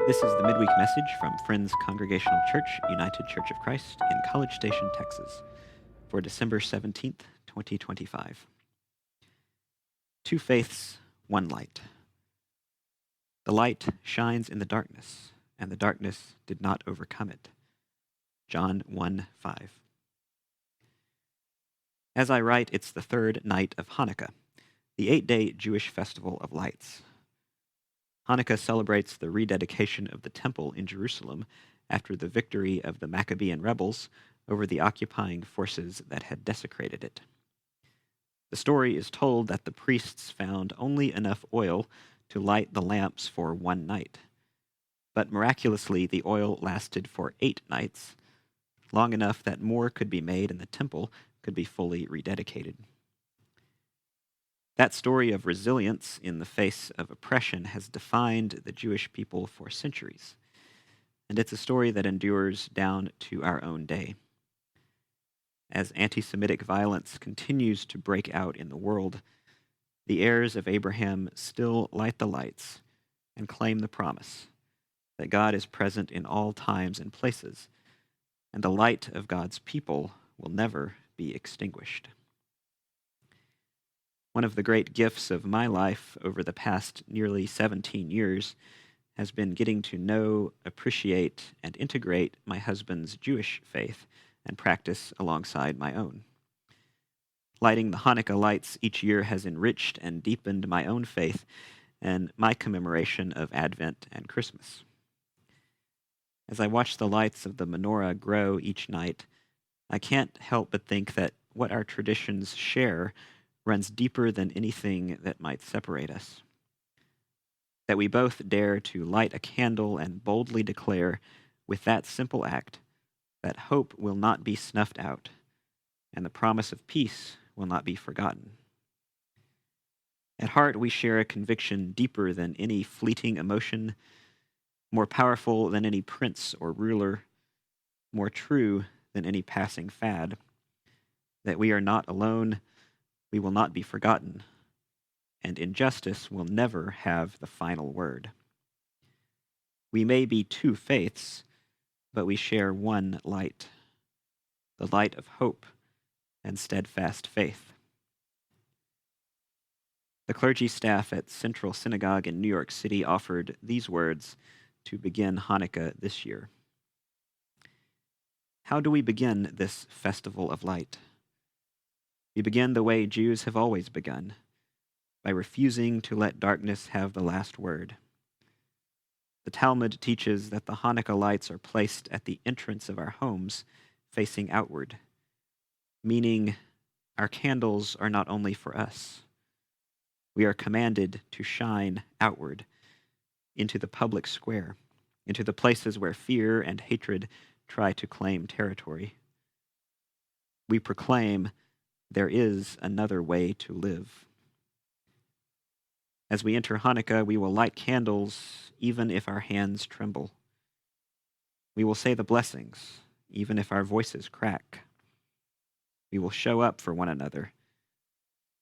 This is the Midweek Message from Friends Congregational Church, United Church of Christ in College Station, Texas, for December 17th, 2025. Two faiths, one light. The light shines in the darkness, and the darkness did not overcome it. John 1:5. As I write, it's the third night of Hanukkah, the 8-day Jewish festival of lights. Hanukkah celebrates the rededication of the temple in Jerusalem after the victory of the Maccabean rebels over the occupying forces that had desecrated it. The story is told that the priests found only enough oil to light the lamps for one night. But miraculously, the oil lasted for 8 nights, long enough that more could be made and the temple could be fully rededicated. That story of resilience in the face of oppression has defined the Jewish people for centuries, and it's a story that endures down to our own day. As anti-Semitic violence continues to break out in the world, the heirs of Abraham still light the lights and claim the promise that God is present in all times and places, and the light of God's people will never be extinguished. One of the great gifts of my life over the past nearly 17 years has been getting to know, appreciate, and integrate my husband's Jewish faith and practice alongside my own. Lighting the Hanukkah lights each year has enriched and deepened my own faith and my commemoration of Advent and Christmas. As I watch the lights of the menorah grow each night, I can't help but think that what our traditions share runs deeper than anything that might separate us. That we both dare to light a candle and boldly declare, with that simple act, that hope will not be snuffed out, and the promise of peace will not be forgotten. At heart, we share a conviction deeper than any fleeting emotion, more powerful than any prince or ruler, more true than any passing fad, that we are not alone, we will not be forgotten, and injustice will never have the final word. We may be two faiths, but we share one light, the light of hope and steadfast faith. The clergy staff at Central Synagogue in New York City offered these words to begin Hanukkah this year. How do we begin this festival of light? We begin the way Jews have always begun, by refusing to let darkness have the last word. The Talmud teaches that the Hanukkah lights are placed at the entrance of our homes, facing outward, meaning our candles are not only for us. We are commanded to shine outward, into the public square, into the places where fear and hatred try to claim territory. We proclaim there is another way to live. As we enter Hanukkah, we will light candles even if our hands tremble. We will say the blessings even if our voices crack. We will show up for one another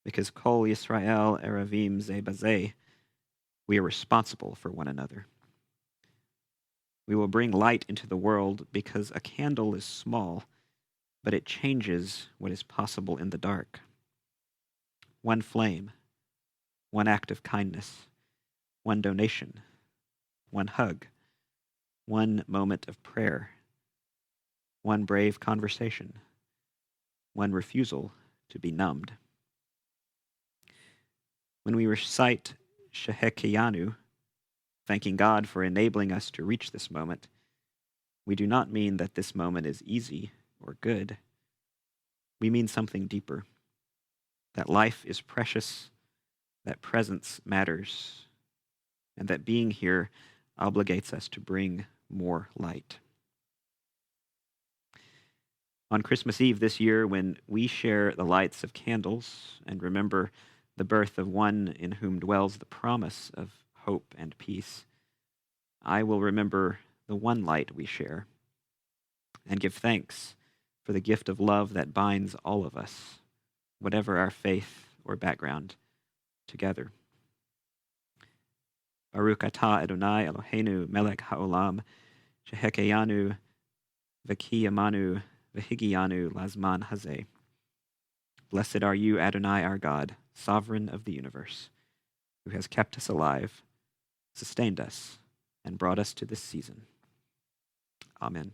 because Kol Yisrael Eravim Ze Bazeh, we are responsible for one another. We will bring light into the world because a candle is small, but it changes what is possible in the dark. One flame, one act of kindness, one donation, one hug, one moment of prayer, one brave conversation, one refusal to be numbed. When we recite Shehekeyanu, thanking God for enabling us to reach this moment, we do not mean that this moment is easy or good. We mean something deeper, that life is precious, that presence matters, and that being here obligates us to bring more light. On Christmas Eve this year, when we share the lights of candles and remember the birth of one in whom dwells the promise of hope and peace, I will remember the one light we share and give thanks for the gift of love that binds all of us, whatever our faith or background, together. Baruch atah Adonai Eloheinu melech haolam, shehekeyanu v'kiyamanu v'higiyanu lazman hazeh. Blessed are you, Adonai, our God, sovereign of the universe, who has kept us alive, sustained us, and brought us to this season. Amen.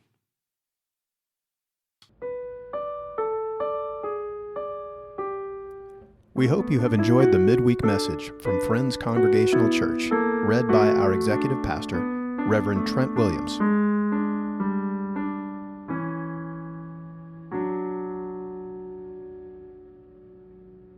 We hope you have enjoyed the Midweek Message from Friends Congregational Church, read by our executive pastor, Reverend Trent Williams.